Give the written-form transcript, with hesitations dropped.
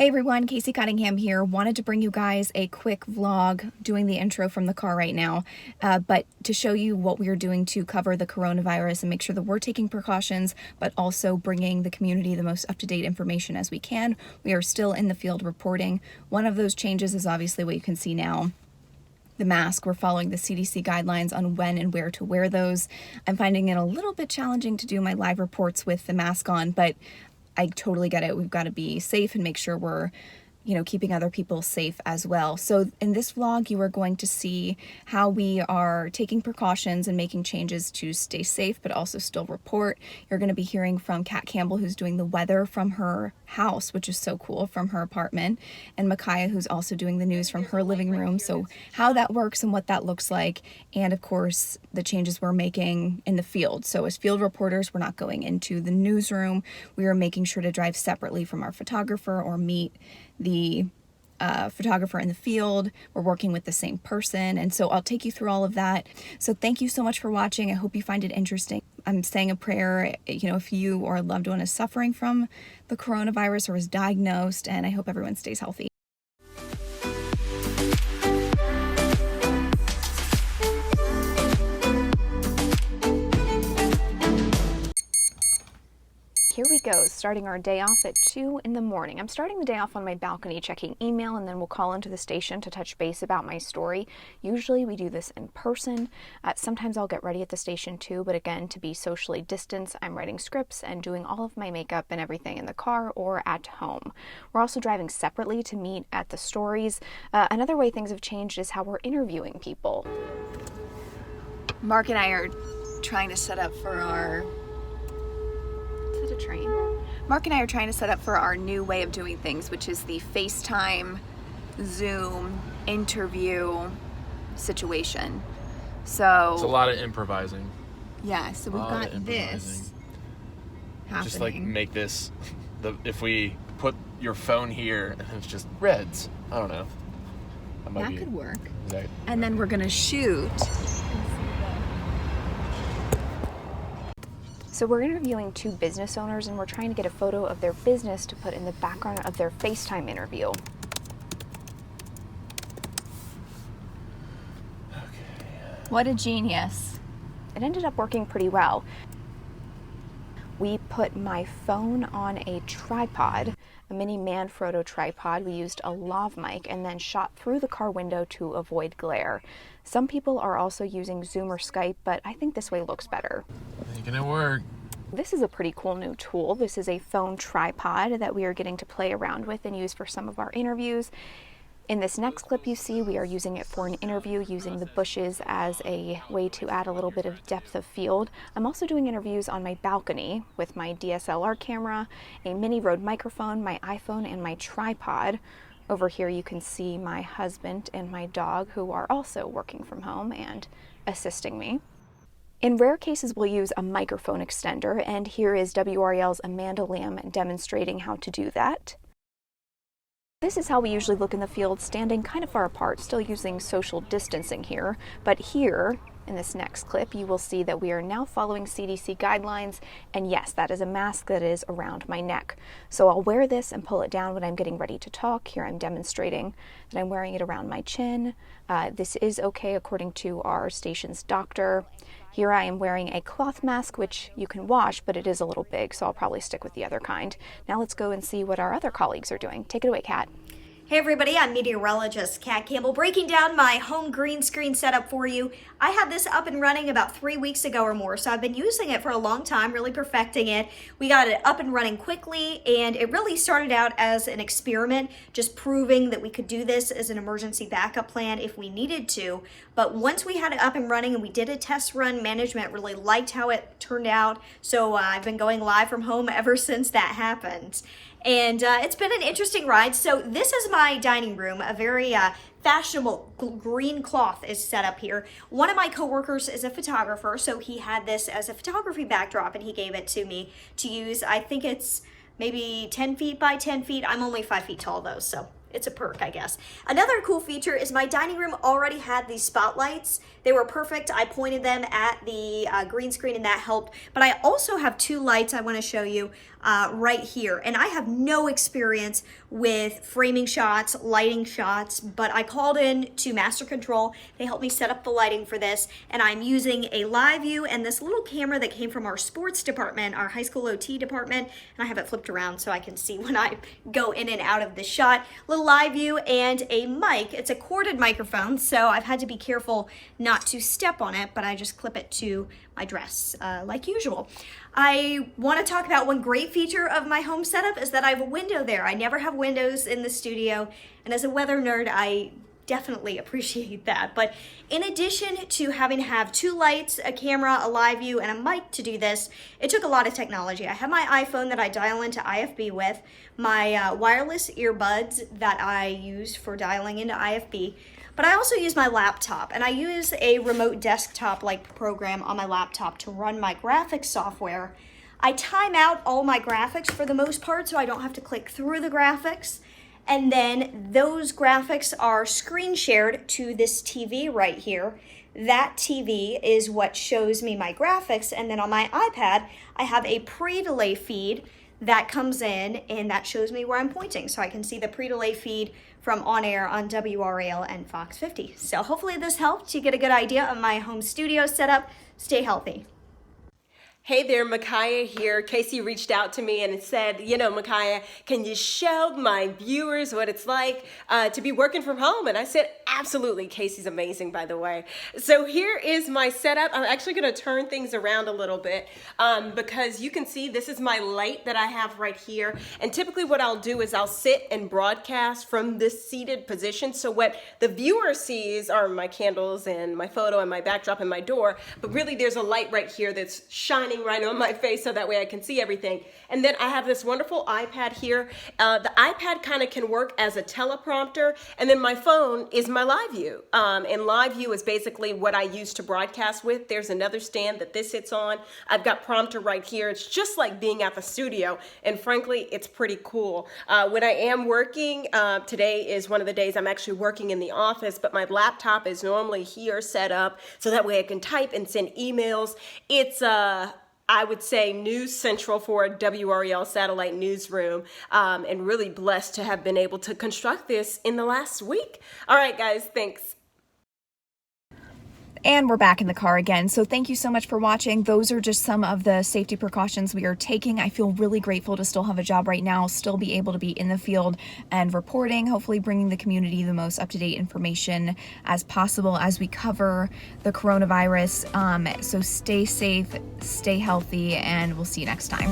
Hey everyone, Casey Cunningham here. Wanted to bring you guys a quick vlog doing the intro from the car right now, but to show you what we are doing to cover the coronavirus and make sure that we're taking precautions, but also bringing the community the most up-to-date information as we can. We are still in the field reporting. One of those changes is obviously what you can see now. The mask. We're following the CDC guidelines on when and where to wear those. I'm finding it a little bit challenging to do my live reports with the mask on, but I totally get it. We've got to be safe and make sure we're, keeping other people safe as well. So in this vlog, you are going to see how we are taking precautions and making changes to stay safe, but also still report. You're going to be hearing from Kat Campbell, who's doing the weather from her house, which is so cool, from her apartment, and Micaiah, who's also doing the news from her living room. So how that works and what that looks like, and of course, the changes we're making in the field. So as field reporters, we're not going into the newsroom. We are making sure to drive separately from our photographer or meet the photographer in the field. We're working with the same person, and so I'll take you through all of that. So thank you so much for watching. I hope you find it interesting. I'm saying a prayer, if you or a loved one is suffering from the coronavirus or is diagnosed, and I hope everyone stays healthy. Here we go, starting our day off at 2 in the morning. I'm starting the day off on my balcony checking email, and then we'll call into the station to touch base about my story. Usually we do this in person. Sometimes I'll get ready at the station too, but again, to be socially distanced, I'm writing scripts and doing all of my makeup and everything in the car or at home. We're also driving separately to meet at the stories. Another way things have changed is how we're interviewing people. Mark and I are trying to set up for our... Is it a train? Mark and I are trying to set up for our new way of doing things, which is the FaceTime, Zoom, interview situation. So it's a lot of improvising. Yeah, so we've got this happening. Just like make this, if we put your phone here and it's just reds, I don't know. That could work. And then we're gonna shoot. So we're interviewing two business owners, and we're trying to get a photo of their business to put in the background of their FaceTime interview. Okay. What a genius. It ended up working pretty well. We put my phone on a tripod, a mini Manfrotto tripod. We used a lav mic and then shot through the car window to avoid glare. Some people are also using Zoom or Skype, but I think this way looks better. Making it work. This is a pretty cool new tool. This is a phone tripod that we are getting to play around with and use for some of our interviews. In this next clip you see, we are using it for an interview, using the bushes as a way to add a little bit of depth of field. I'm also doing interviews on my balcony with my DSLR camera, a mini Rode microphone, my iPhone, and my tripod. Over here you can see my husband and my dog, who are also working from home and assisting me. In rare cases, we'll use a microphone extender, and here is WREL's Amanda Lamb demonstrating how to do that. This is how we usually look in the field, standing kind of far apart, still using social distancing here. But here, in this next clip, you will see that we are now following CDC guidelines, and yes, that is a mask that is around my neck. So I'll wear this and pull it down when I'm getting ready to talk. Here I'm demonstrating that I'm wearing it around my chin. This is okay according to our station's doctor. Here I am wearing a cloth mask, which you can wash, but it is a little big, so I'll probably stick with the other kind. Now let's go and see what our other colleagues are doing. Take it away, Kat. Hey everybody, I'm meteorologist Kat Campbell, breaking down my home green screen setup for you. I had this up and running about 3 weeks ago or more, so I've been using it for a long time, really perfecting it. We got it up and running quickly, and it really started out as an experiment, just proving that we could do this as an emergency backup plan if we needed to. But once we had it up and running and we did a test run, management really liked how it turned out, so I've been going live from home ever since that happened. And it's been an interesting ride. So this is my dining room, a very fashionable green cloth is set up here. One of my coworkers is a photographer, so he had this as a photography backdrop and he gave it to me to use. I think it's maybe 10 feet by 10 feet. I'm only 5 feet tall though, so it's a perk, I guess. Another cool feature is my dining room already had these spotlights. They were perfect. I pointed them at the green screen and that helped. But I also have 2 lights I want to show you right here. And I have no experience with framing shots, lighting shots, but I called in to Master Control. They helped me set up the lighting for this. And I'm using a live view and this little camera that came from our sports department, our high school OT department. And I have it flipped around so I can see when I go in and out of the shot. Little live view and a mic. It's a corded microphone, so I've had to be careful not to step on it, but I just clip it to my dress like usual. I want to talk about one great feature of my home setup is that I have a window there. I never have windows in the studio, and as a weather nerd, I definitely appreciate that. But in addition to having to have 2 lights, a camera, a live view, and a mic to do this, it took a lot of technology. I have my iPhone that I dial into IFB with, my wireless earbuds that I use for dialing into IFB, but I also use my laptop, and I use a remote desktop-like program on my laptop to run my graphics software. I time out all my graphics for the most part, so I don't have to click through the graphics. And then those graphics are screen shared to this TV right here. That TV is what shows me my graphics. And then on my iPad, I have a pre-delay feed that comes in and that shows me where I'm pointing. So I can see the pre-delay feed from on air on WRAL and Fox 50. So hopefully this helped you get a good idea of my home studio setup. Stay healthy. Hey there, Micaiah here. Casey reached out to me and said, you know, Micaiah, can you show my viewers what it's like to be working from home? And I said, absolutely. Casey's amazing, by the way. So here is my setup. I'm actually going to turn things around a little bit because you can see this is my light that I have right here. And typically what I'll do is I'll sit and broadcast from this seated position. So what the viewer sees are my candles and my photo and my backdrop and my door. But really there's a light right here that's shining right on my face so that way I can see everything. And then I have this wonderful iPad here. The iPad kind of can work as a teleprompter, and then my phone is my live view. And live view is basically what I use to broadcast with. There's another stand that this sits on. I've got prompter right here. It's just like being at the studio, and frankly, it's pretty cool. When I am working, today is one of the days I'm actually working in the office, but my laptop is normally here set up so that way I can type and send emails. It's I would say news central for a WRAL satellite newsroom, and really blessed to have been able to construct this in the last week. All right, guys, thanks. And we're back in the car again. So thank you so much for watching. Those are just some of the safety precautions we are taking. I feel really grateful to still have a job right now, still be able to be in the field and reporting, hopefully bringing the community the most up-to-date information as possible as we cover the coronavirus. So stay safe, stay healthy, and we'll see you next time.